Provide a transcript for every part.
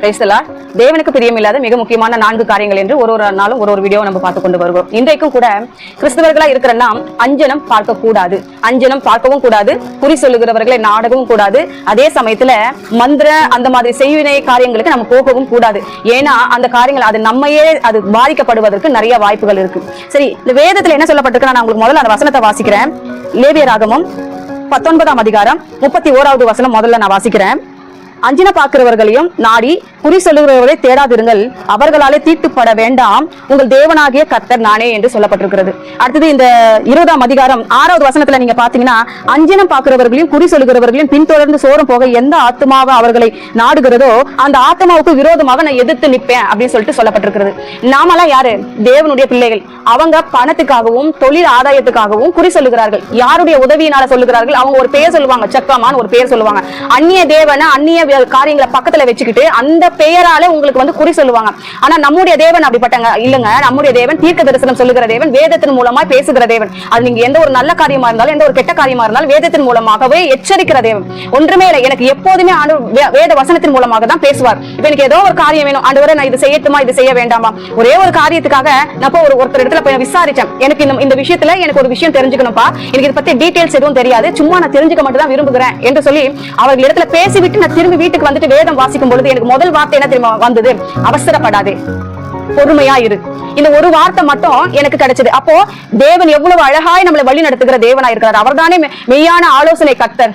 தேவனுக்கு பிரியமில்லாத மிக முக்கியமான 4 காரியங்கள் என்று ஒரு நாளும் ஒரு வீடியோ நம்ம பார்த்து கொண்டு வருவோம். இன்றைக்கும் கூட கிறிஸ்தவர்களா இருக்கிற நாம் அஞ்சனம் பார்க்க கூடாது, அஞ்சனம் பார்க்கவும் கூடாது, குறி சொல்லுகிறவர்களை நாடகவும் கூடாது. அதே சமயத்துல மந்திர அந்த மாதிரி செய்வினை காரியங்களுக்கு நம்ம போகவும் கூடாது. ஏன்னா அந்த காரியங்கள் அது நம்மையே அது பாதிக்கப்படுவதற்கு நிறைய வாய்ப்புகள் இருக்கு. சரி, இந்த வேதத்துல என்ன சொல்லப்பட்டிருக்கு? நான் உங்களுக்கு முதல்ல அந்த வசனத்தை வாசிக்கிறேன். லேவியராகமம் 19ஆம் அதிகாரம் 31வது வசனம் முதல்ல நான் வாசிக்கிறேன். அஞ்சின பார்க்கிறவர்களையும் நாடி குறி சொல்லுகிறவர்களை தேடாதிருங்கள், அவர்களாலே தீட்டுப்பட வேண்டாம், உங்கள் தேவனாகிய கர்த்தர் நானே என்று சொல்லப்பட்டிருக்கிறது. அடுத்தது இந்த 20ஆம் அதிகாரம் 6வது வசனத்துல நீங்க பாத்தீங்கன்னா, அஞ்சினம் பார்க்கிறவர்களையும் குறி சொல்லுகிறவர்களையும் பின்தொடர்ந்து சோரம் போக எந்த ஆத்மாவை அவர்களை நாடுகிறதோ அந்த ஆத்மாவுக்கு விரோதமாக நான் எதிர்த்து நிற்பேன் அப்படின்னு சொல்லிட்டு சொல்லப்பட்டிருக்கிறது. நாமெல்லாம் யாரு? தேவனுடைய பிள்ளைகள். அவங்க பணத்துக்காகவும் தொழில் ஆதாயத்துக்காகவும் குறி சொல்லுகிறார்கள். யாருடைய உதவியினால சொல்லுகிறார்கள்? அவங்க ஒரு பெயர் சொல்லுவாங்க, சக்காமான் ஒரு பெயர் சொல்லுவாங்க. அந்நிய தேவனை அந்நிய காரியங்களை பக்கத்துல வச்சுக்கிட்டு அந்த பெயரால உங்களுக்கு வந்து குறி சொல்லுவாங்க. ஆனா நம்முடைய தேவன் அப்படிப்பட்டங்க இல்லங்க. நம்முடைய தேவன் தீர்க்க தரிசனம் சொல்லுகிற தேவன், வேதத்தின் மூலமா பேசுகிற தேவன். அது நீங்க எந்த ஒரு நல்ல காரியமா இருந்தாலும் எந்த ஒரு கெட்ட காரியமா இருந்தாலும் வேதத்தின் மூலமாகவே எச்சரிக்கிற தேவன். ஒன்றுமே இல்லை, எனக்கு எப்போதுமே வேத வசனத்தின் மூலமாக தான் பேசுவார். இப்ப எனக்கு ஏதோ ஒரு காரியம் வேணும், ஆண்டவரே நான் இது செய்யட்டுமா இது செய்ய வேண்டாமா, ஒரே ஒரு காரியத்துக்காக நான் ஒருத்தர் இடத்துல போய் விசாரிச்சேன். எனக்கு இந்த விஷயத்துல எனக்கு ஒரு விஷயம் தெரிஞ்சுக்கணும்பா, எனக்கு இதை பத்தி டீடைல்ஸ் எதுவும் தெரியாது, சும்மா நான் தெரிஞ்சுக்க மட்டும் தான் விரும்புகிறேன் என்று சொல்லி அவர்கள் இடத்துல பேசிவிட்டு நான் திரும்பி வீட்டுக்கு வந்துட்டு வேதம் வாசிக்கும் பொழுது எனக்கு முதல் வார்த்தை என்ன தெரியுமா வந்தது? அவசரப்படாதே, பொறுமையா இரு. இந்த ஒரு வார்த்தை மட்டும் எனக்கு கிடைச்சது. அப்போ தேவன் எவ்வளவு அழகாய் நம்மளை வழி நடத்துகிற தேவனா இருக்கிறார். அவர்தானே மெய்யான ஆலோசனை கர்த்தர்.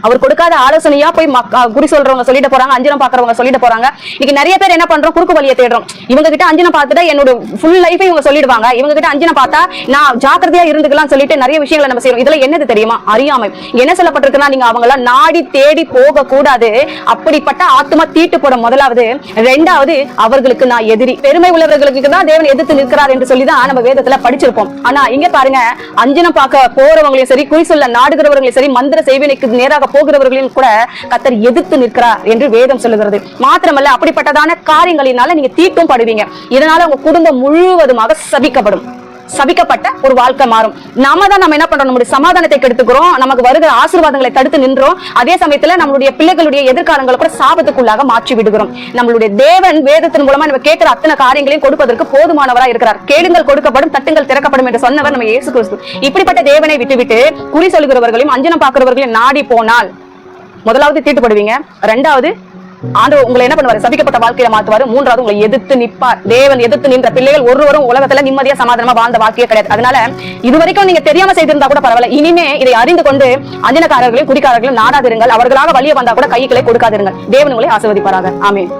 அவர் கொடுக்காத ஆலோசனையா போய் குறி சொல்றவங்க சொல்லிட்டு போறாங்க, அஞ்சனம் பாக்குறவங்க சொல்லிட்டு போறாங்க. இன்னைக்கு நிறைய பேர் என்ன பண்றோம்? குறுக்கு வழியை தேடுறோம். இவங்க கிட்ட அஞ்சனம் பார்த்துட்டா என்னோட ஃபுல் லைஃபை இவங்க சொல்லிடுவாங்க, இவங்க கிட்ட அஞ்சனம் பார்த்தா நான் ஜாக்கிரதையா இருந்துக்கலாம் சொல்லிட்டு நிறைய விஷயங்களை நம்ம செய்யறோம். இதுல என்னது தெரியுமா? அறியாமை. என்ன சொல்லப்பட்டிருக்குன்னா, நீங்க அவங்கள நாடி தேடி போக கூடாது. அப்படிப்பட்ட ஆத்மா தீட்டுப்படும். முதலாவது. ரெண்டாவது, அவர்களுக்கு நான் எதிரி. பெருமை உள்ளவர்களுக்கு தான் தேவன் எதிர்த்து நிற்கிறார் என்று சொல்லிதான் நம்ம வேதத்துல படிச்சிருப்போம். ஆனா இங்க பாருங்க, அஞ்சனம் பார்க்க போறவங்களையும் சரி, குறி சொல்ல நாடுகிறவர்களையும் சரி, மந்திர செய்வினைக்கு நேராக போகிறவர்களையும் கூட கர்த்தர் எதிர்த்து நிற்கிறார் என்று வேதம் சொல்லுகிறது. மாத்திரமல்ல, அப்படிப்பட்டதான காரியங்களினால நீங்க தீட்டும் படுவீங்க. இதனால உங்க குடும்பம் முழுவதுமாக சபிக்கப்படும். சபிக்கப்பட்ட ஒரு வாழ்க்கை மாறும். நம்ம என்ன பண்றோம்? நம்முடைய சமாதானத்தை கெடுத்துக்கிறோம், நமக்கு வருகிற ஆசீர்வாதங்களை தடுத்து நின்றோம். அதே சமயத்துல நம்மளுடைய பிள்ளைகளுடைய எதிர்காலங்களை கூட சாபத்துக்குள்ளாக மாற்றி விடுகிறோம். நம்மளுடைய தேவன் வேதத்தின் மூலமா நம்ம கேட்கிற அத்தனை காரியங்களையும் கொடுப்பதற்கு போதுமானவராக இருக்கிறார். கேளுங்கள் கொடுக்கப்படும், தட்டுங்கள் திறக்கப்படும் என்று சொன்னவர் நம்ம இயேசு கிறிஸ்து. இப்படிப்பட்ட தேவனை விட்டுவிட்டு குறி சொல்லுகிறவர்களையும் அஞ்சனம் பார்க்கிறவர்களையும் நாடி போனால் முதலாவது தீட்டுப்படுவீங்க. ரெண்டாவது, ஆண்டவர் உங்களை என்ன பண்ணுவாரு? சபிக்கப்பட்ட வாழ்க்கையை மாத்துவாரு. மூன்றாவது, உங்களை எதிர்த்து நிற்பார். தேவன் எதிர்த்து நின்ற பிள்ளைகள் ஒருவரும் உலகத்துல நிம்மதியா சமாதானமா வாழ்ந்த வாழ்க்கையே கிடையாது. அதனால இதுவரைக்கும் நீங்க தெரியாம செய்திருந்தா கூட பரவாயில்ல, இனிமே இதை அறிந்து கொண்டு அஞ்சனக்காரர்களையும் குறிக்காரர்களையும் நாடாதிருங்கள். அவர்களாக வழிய வந்தா கூட கைகளை கொடுக்காதிருங்கள். தேவன் உங்களை ஆசீர்வதிப்பாராக. ஆமென்.